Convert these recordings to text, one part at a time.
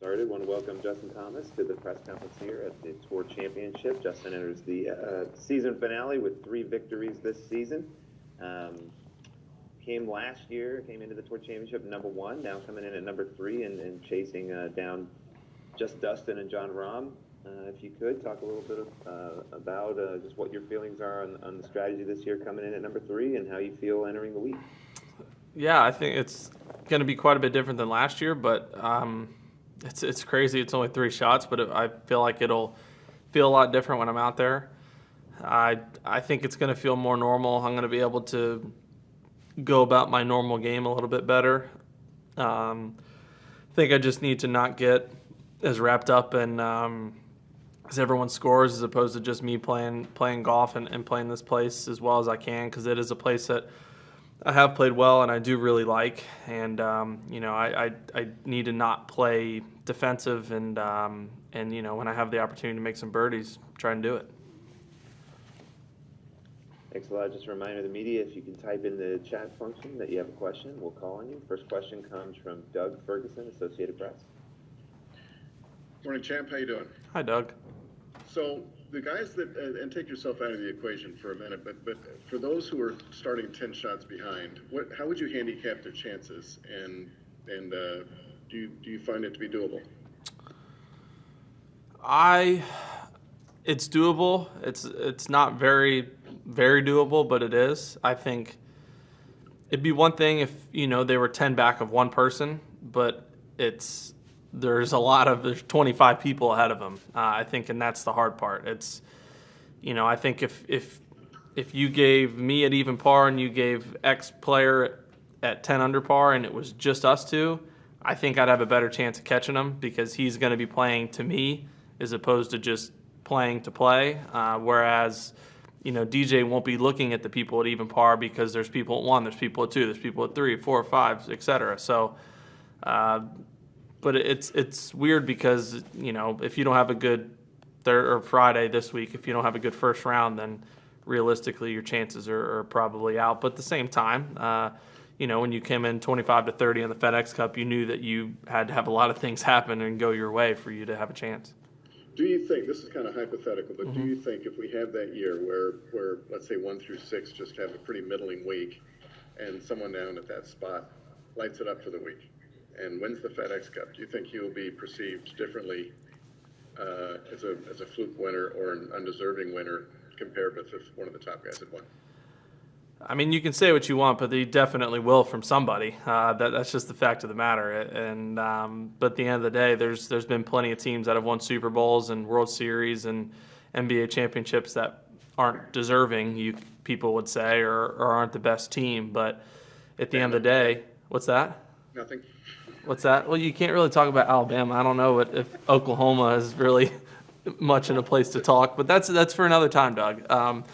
Started. Want to welcome Justin Thomas to the press conference here at the Tour Championship. Justin enters the season finale with 3 victories this season. Came into the Tour Championship #1, now coming in at #3 and chasing down just Dustin and John Rahm. If you could talk a little bit about just what your feelings are on the strategy this year coming in at #3 and how you feel entering the week. Yeah, I think it's going to be quite a bit different than last year, but it's crazy. It's only 3 shots, but I feel like it'll feel a lot different when I'm out there. I think it's going to feel more normal. I'm going to be able to go about my normal game a little bit better. I think I just need to not get as wrapped up in as everyone scores as opposed to just me playing golf and playing this place as well as I can, because it is a place that I have played well and I do really like, and I need to not play defensive and when I have the opportunity to make some birdies, try and do it. Thanks a lot. Just a reminder to the media, if you can type in the chat function that you have a question, we'll call on you. First question comes from Doug Ferguson, Associated Press. Morning, champ. How you doing? Hi, Doug. So the guys that and take yourself out of the equation for a minute, but for those who are starting 10 shots behind, how would you handicap their chances, and do you find it to be doable? It's doable. It's not very doable, but it is. I think it'd be one thing if they were 10 back of one person, but there's 25 people ahead of them. I think, and that's the hard part. It's I think if you gave me at even par and you gave X player at 10 under par and it was just us two, I think I'd have a better chance of catching him, because he's going to be playing to me as opposed to just playing to play. Whereas DJ won't be looking at the people at even par, because there's people at 1, there's people at 2, there's people at 3, 4, 5, etc. So, but it's weird because if you don't have a good Friday this week, if you don't have a good first round, then realistically your chances are probably out. But at the same time, when you came in 25-30 in the FedEx Cup, you knew that you had to have a lot of things happen and go your way for you to have a chance. Do you think, this is kind of hypothetical, but do you think if we have that year where let's say 1 through 6 just have a pretty middling week, and someone down at that spot lights it up for the week and wins the FedEx Cup, do you think he will be perceived differently as a fluke winner or an undeserving winner compared with if one of the top guys had won? I mean, you can say what you want, but he definitely will from somebody. That's just the fact of the matter. And but at the end of the day, there's been plenty of teams that have won Super Bowls and World Series and NBA championships that aren't deserving, people would say, or aren't the best team. But at the end of the day, what's that? Nothing. What's that? Well, you can't really talk about Alabama. I don't know if Oklahoma is really much in a place to talk, but that's for another time, Doug. Yes,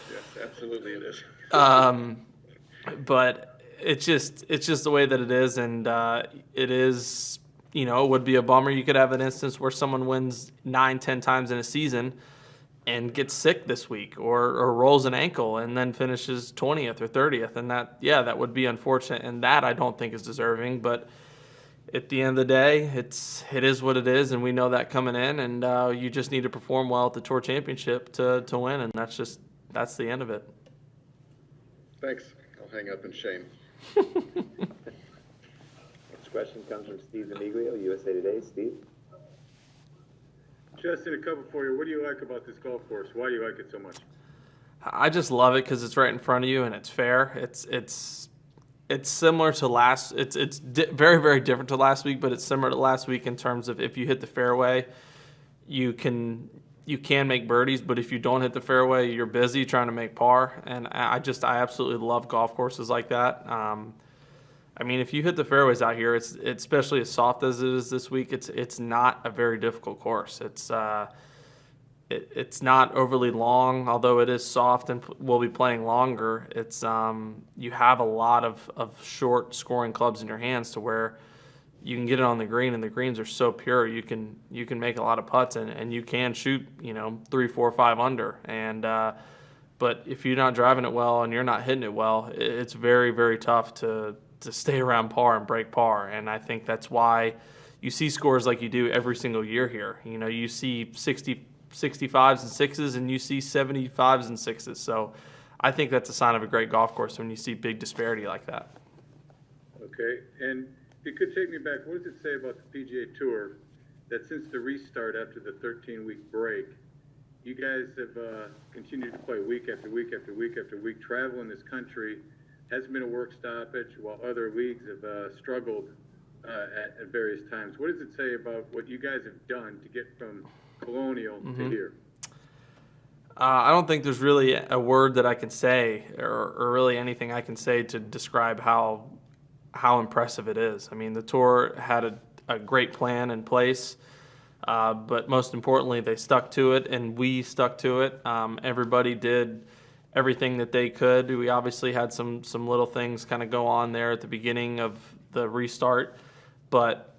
absolutely it is. But it's just the way that it is, and it is, it would be a bummer. You could have an instance where someone wins 9-10 times in a season and gets sick this week, or rolls an ankle and then finishes 20th or 30th, and that would be unfortunate, and that I don't think is deserving. But at the end of the day, it is what it is, and we know that coming in, and you just need to perform well at the Tour Championship to win, and that's the end of it. Thanks. I'll hang up in shame. Next question comes from Steve Zaniglio, USA Today. Steve? Justin, a couple for you. What do you like about this golf course? Why do you like it so much? I just love it because it's right in front of you and it's fair. It's similar to last. It's very, very different to last week, but it's similar to last week in terms of if you hit the fairway, you can make birdies, but if you don't hit the fairway, you're busy trying to make par. And I absolutely love golf courses like that. I mean, if you hit the fairways out here, it's especially as soft as it is this week. It's not a very difficult course. It's not overly long, although it is soft and we'll be playing longer. It's you have a lot of short scoring clubs in your hands to where you can get it on the green, and the greens are so pure. You can make a lot of putts, and you can shoot 3, 4, 5 under. And but if you're not driving it well and you're not hitting it well, it's very, very tough to stay around par and break par. And I think that's why you see scores like you do every single year here. You see 65s and 6s, and you see 75s and 6s. So I think that's a sign of a great golf course when you see big disparity like that. Okay, and you could take me back. What does it say about the PGA Tour that since the restart after the 13-week break, you guys have continued to play week after week after week after week, travel in this country, hasn't been a work stoppage, while other leagues have struggled at various times. What does it say about what you guys have done to get from Colonial to here? I don't think there's really a word that I can say or really anything I can say to describe how impressive it is. I mean, the tour had a great plan in place, but most importantly, they stuck to it, and we stuck to it. Everybody did everything that they could. We obviously had some little things kind of go on there at the beginning of the restart, but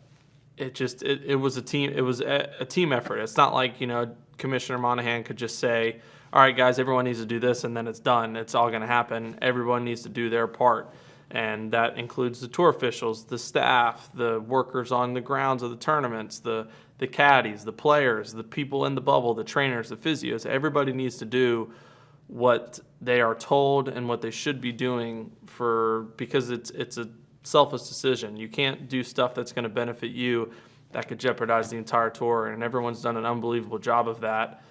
it was a team effort. It's not like, Commissioner Monahan could just say, all right, guys, everyone needs to do this, and then it's done. It's all going to happen. Everyone needs to do their part. And that includes the tour officials, the staff, the workers on the grounds of the tournaments, the caddies, the players, the people in the bubble, the trainers, the physios. Everybody needs to do what they are told and what they should be doing because it's a selfless decision. You can't do stuff that's going to benefit you that could jeopardize the entire tour, and everyone's done an unbelievable job of that.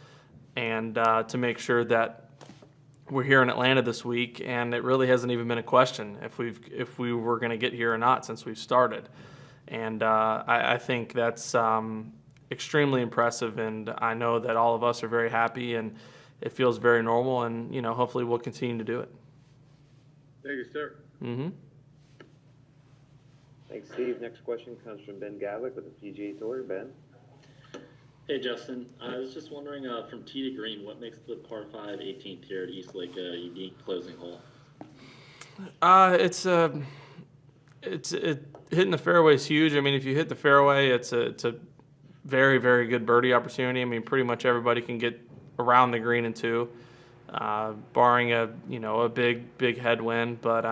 And to make sure that we're here in Atlanta this week, and it really hasn't even been a question if we were going to get here or not since we've started. And I think that's extremely impressive, and I know that all of us are very happy, and it feels very normal, and hopefully we'll continue to do it. Thank you, sir. Mm-hmm. Thanks, Steve. Next question comes from Ben Gadlick with the PGA Tour. Ben? Hey, Justin. I was just wondering, from tee to green, what makes the par 5 18th here at East Lake a unique closing hole? Hitting the fairway is huge. I mean, if you hit the fairway, it's a very, very good birdie opportunity. I mean, pretty much everybody can get around the green in two, barring a big headwind. But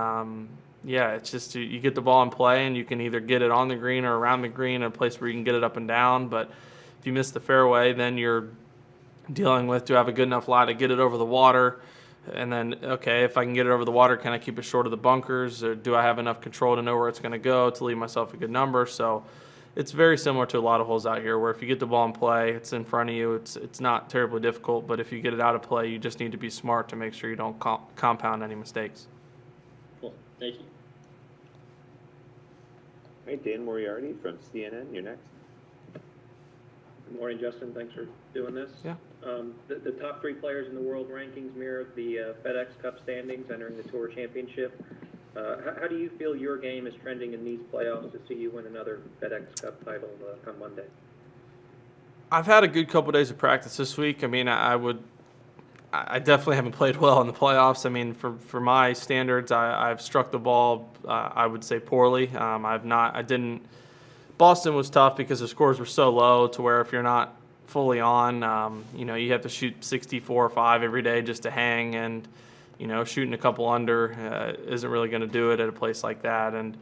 yeah, it's just you get the ball in play, and you can either get it on the green or around the green, a place where you can get it up and down. But if you miss the fairway, then you're dealing with, do I have a good enough lie to get it over the water? And then, okay, if I can get it over the water, can I keep it short of the bunkers? Or do I have enough control to know where it's going to go to leave myself a good number? So it's very similar to a lot of holes out here where if you get the ball in play, it's in front of you. It's not terribly difficult, but if you get it out of play, you just need to be smart to make sure you don't compound any mistakes. Cool. Thank you. All right, Dan Moriarty from CNN, you're next. Good morning, Justin. Thanks for doing this. Yeah. The top 3 players in the world rankings mirror the FedEx Cup standings entering the Tour Championship. How do you feel your game is trending in these playoffs to see you win another FedEx Cup title come Monday? I've had a good couple days of practice this week. I mean, I definitely haven't played well in the playoffs. I mean, for my standards, I've struck the ball, I would say, poorly. Boston was tough because the scores were so low to where if you're not fully on, you have to shoot 64 or 5 every day just to hang, and shooting a couple under isn't really going to do it at a place like that. And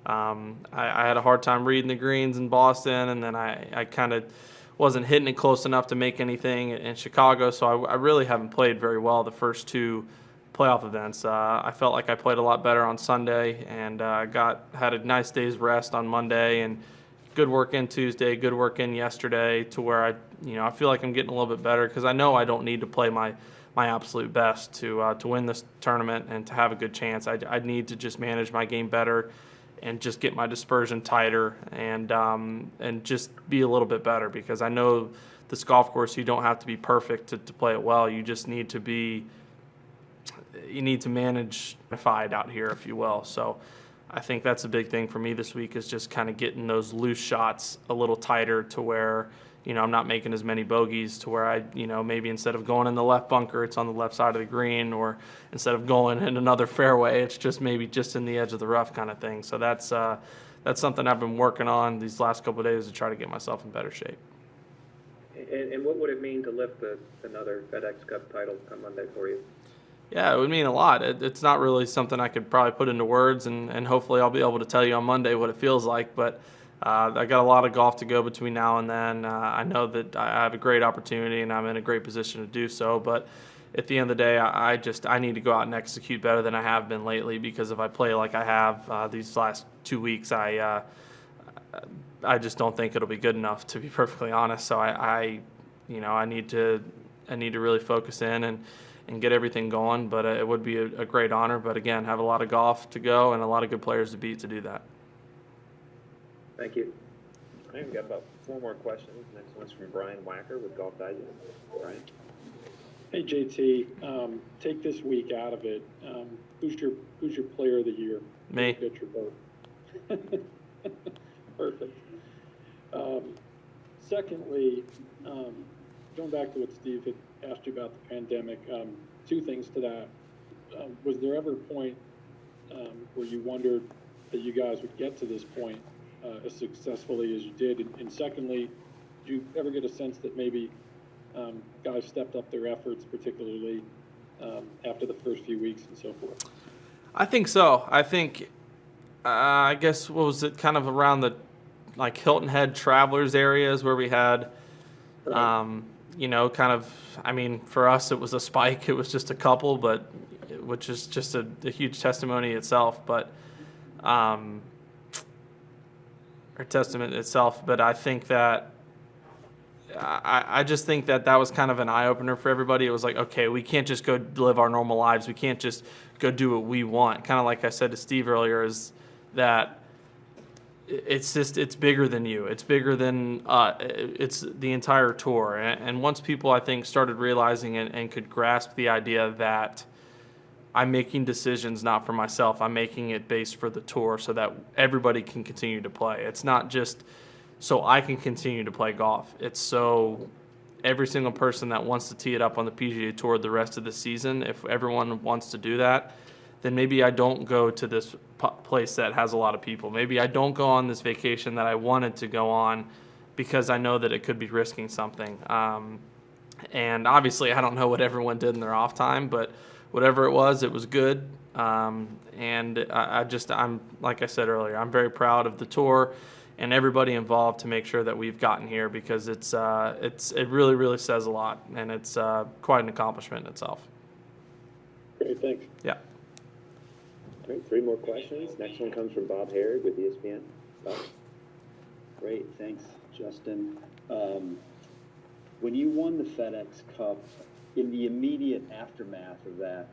I had a hard time reading the greens in Boston, and then I kind of wasn't hitting it close enough to make anything in Chicago, so I really haven't played very well the first 2 playoff events. I felt like I played a lot better on Sunday, and had a nice day's rest on Monday, and good work in Tuesday, good work in yesterday, to where I feel like I'm getting a little bit better because I know I don't need to play my absolute best to win this tournament and to have a good chance. I need to just manage my game better and just get my dispersion tighter and just be a little bit better, because I know this golf course, you don't have to be perfect to play it well. You just need to manage fight out here, if you will. So I think that's a big thing for me this week, is just kind of getting those loose shots a little tighter to where, I'm not making as many bogeys, to where I, maybe instead of going in the left bunker, it's on the left side of the green, or instead of going in another fairway, it's just maybe just in the edge of the rough kind of thing. So that's something I've been working on these last couple of days to try to get myself in better shape. And what would it mean to lift another FedEx Cup title come Monday for you? Yeah, it would mean a lot. It's not really something I could probably put into words, and hopefully I'll be able to tell you on Monday what it feels like. But I got a lot of golf to go between now and then. I know that I have a great opportunity and I'm in a great position to do so, but at the end of the day, I need to go out and execute better than I have been lately, because if I play like I have these last 2 weeks, I just don't think it'll be good enough, to be perfectly honest. So I need to really focus in and get everything going. But it would be a great honor. But again, have a lot of golf to go and a lot of good players to beat to do that. Thank you. All right, we've got about 4 more questions. Next one's from Brian Wacker with Golf Digest. Brian? Hey JT, take this week out of it. Who's your player of the year? Me. Pitcher vote. Perfect. Secondly, going back to what Steve had asked you about the pandemic, 2 things to that. Was there ever a point where you wondered that you guys would get to this point as successfully as you did? And secondly, did you ever get a sense that maybe guys stepped up their efforts, particularly after the first few weeks and so forth? I think so. I think, I guess, what was it, kind of around the Hilton Head Travelers areas where we had, kind of, I mean, for us it was a spike. It was just a couple, but which is just a huge testimony itself. But or testament itself. But I think that I just think that was kind of an eye-opener for everybody. It was like, okay, we can't just go live our normal lives. We can't just go do what we want. Kind of like I said to Steve earlier, is that it's bigger than you. It's bigger than it's the entire tour. And once people, I think, started realizing it and could grasp the idea that I'm making decisions not for myself. I'm making it based for the tour so that everybody can continue to play. It's not just so I can continue to play golf. It's so every single person that wants to tee it up on the PGA Tour the rest of the season, if everyone wants to do that, then maybe I don't go to this place that has a lot of people. Maybe I don't go on this vacation that I wanted to go on because I know that it could be risking something. And obviously I don't know what everyone did in their off time, but whatever it was good. And I'm like I said earlier, I'm very proud of the tour and everybody involved to make sure that we've gotten here, because it really, really says a lot, and it's quite an accomplishment in itself. Great, thanks. Yeah. All right, 3 more questions. Next one comes from Bob Harrod with ESPN. Bob? Great, thanks, Justin. When you won the FedEx Cup, in the immediate aftermath of that,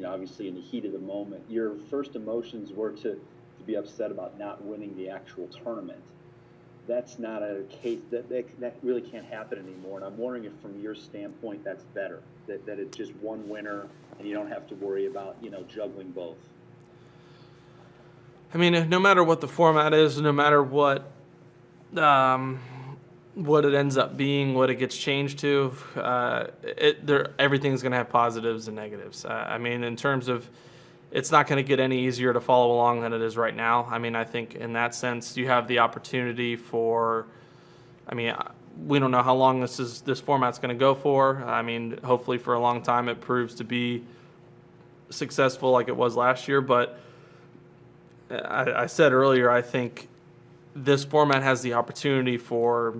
obviously in the heat of the moment, your first emotions were to be upset about not winning the actual tournament. That's not a case that really can't happen anymore. And I'm wondering if, from your standpoint, that's better, that it's just one winner and you don't have to worry about juggling both. I mean, no matter what the format is, no matter what it ends up being, what it gets changed to, everything's going to have positives and negatives. I mean, in terms of, it's not going to get any easier to follow along than it is right now. I mean, I think in that sense, you have the opportunity for, we don't know how long this format's going to go for. I mean, hopefully for a long time it proves to be successful like it was last year. But I said earlier, I think this format has the opportunity for,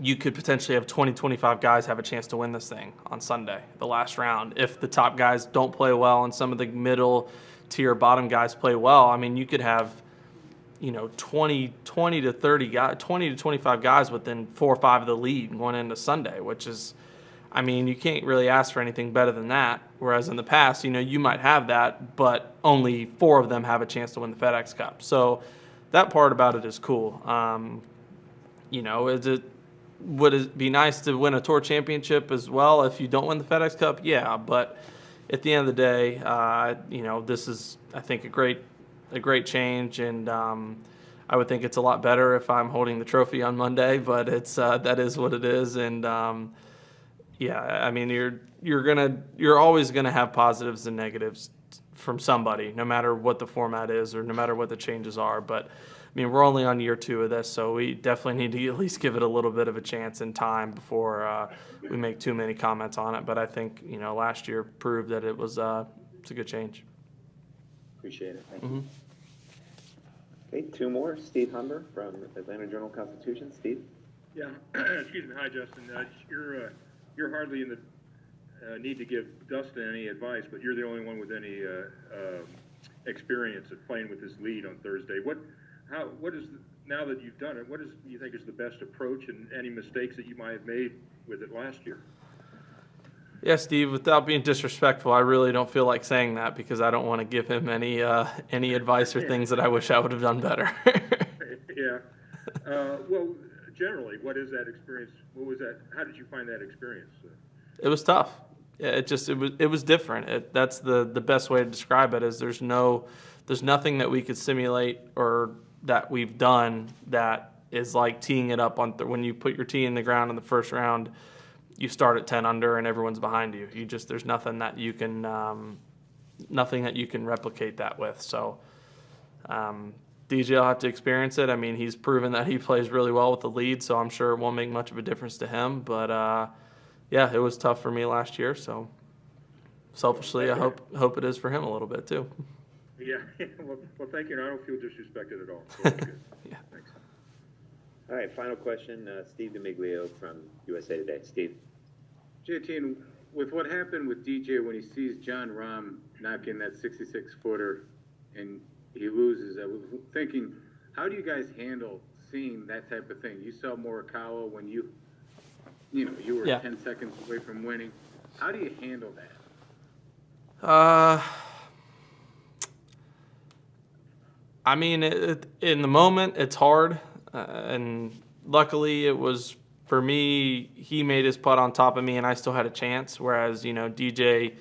you could potentially have 20, 25 guys have a chance to win this thing on Sunday, the last round. If the top guys don't play well and some of the middle tier bottom guys play well, I mean, you could have, 20 to 30 guys, 20 to 25 guys within 4 or 5 of the lead going into Sunday, which is, I mean, you can't really ask for anything better than that. Whereas in the past, you might have that, but only 4 of them have a chance to win the FedEx Cup. So that part about it is cool. Would it be nice to win a tour championship as well if you don't win the FedEx Cup? Yeah, but at the end of the day, this is, I think, a great change, and I would think it's a lot better if I'm holding the trophy on Monday. But it's that is what it is, and yeah, I mean, you're always gonna have positives and negatives from somebody, no matter what the format is or no matter what the changes are. But I mean, we're only on year 2 of this, so we definitely need to at least give it a little bit of a chance and time before we make too many comments on it. But I think, last year proved that it's a good change. Appreciate it. Thank you. Okay, two more. Steve Humber from Atlanta Journal-Constitution. Steve? Yeah, excuse me. Hi, Justin. You're hardly in the need to give Dustin any advice, but you're the only one with any experience at playing with this lead on Thursday. Now that you've done it, what do you think is the best approach, and any mistakes that you might have made with it last year? Yeah, Steve, without being disrespectful, I really don't feel like saying that because I don't want to give him any advice or things that I wish I would have done better. Yeah. Well, generally, what is that experience? What was that? How did you find that experience? It was tough. Yeah, it was different. That's the best way to describe it. Is there's nothing that we could simulate or that we've done that is like teeing it up on when you put your tee in the ground in the first round. You start at 10 under and everyone's behind you. There's nothing that you can replicate that with. So DJ will have to experience it. I mean, he's proven that he plays really well with the lead, so I'm sure it won't make much of a difference to him. But yeah, it was tough for me last year. So selfishly, I hope it is for him a little bit too. Yeah. Well, thank you. And I don't feel disrespected at all. So that's good. Yeah. Thanks. All right, final question, Steve DiMiglio from USA Today. Steve? JT, with what happened with DJ when he sees John Rahm knock in that 66-footer and he loses, I was thinking, how do you guys handle seeing that type of thing? You saw Morikawa when you were 10 seconds away from winning. How do you handle that? I mean, in the moment, it's hard. And luckily, it was, for me, he made his putt on top of me, and I still had a chance, whereas, DJ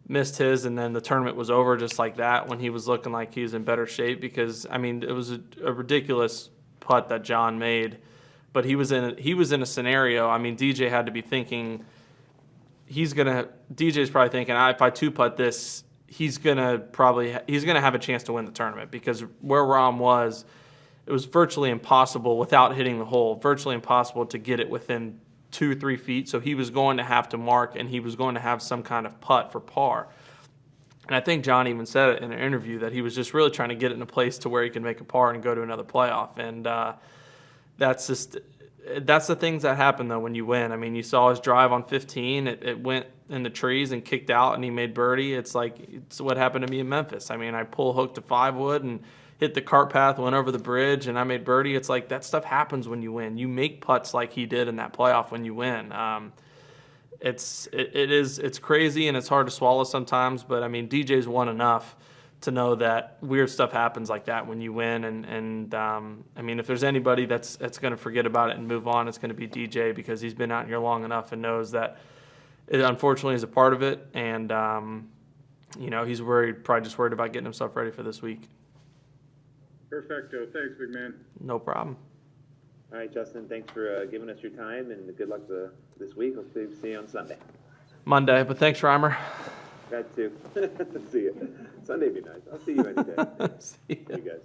missed his, and then the tournament was over just like that when he was looking like he was in better shape because, I mean, it was a ridiculous putt that John made, but he was in a scenario. I mean, DJ had to be thinking DJ's probably thinking, if I two-putt this, he's gonna have a chance to win the tournament because where Rahm was, it was virtually impossible without hitting the hole, virtually impossible to get it within 2 or 3 feet. So he was going to have to mark, and he was going to have some kind of putt for par. And I think John even said it in an interview that he was just really trying to get it in a place to where he can make a par and go to another playoff. And that's the things that happen, though, when you win. I mean, you saw his drive on 15. It went in the trees and kicked out, and he made birdie. It's what happened to me in Memphis. I mean, I pull hook to 5-wood and hit the cart path, went over the bridge, and I made birdie. It's like that stuff happens when you win. You make putts like he did in that playoff when you win. It's crazy and it's hard to swallow sometimes, but I mean, DJ's won enough to know that weird stuff happens like that when you win. And I mean, if there's anybody that's going to forget about it and move on, it's going to be DJ because he's been out here long enough and knows that it unfortunately is a part of it. And, he's probably just worried about getting himself ready for this week. Perfecto. Thanks, big man. No problem. All right, Justin, thanks for giving us your time, and good luck this week. Hopefully see you on Sunday. Monday, but thanks, Reimer. That too. See you. Sunday would be nice. I'll see you any day. See ya. You guys.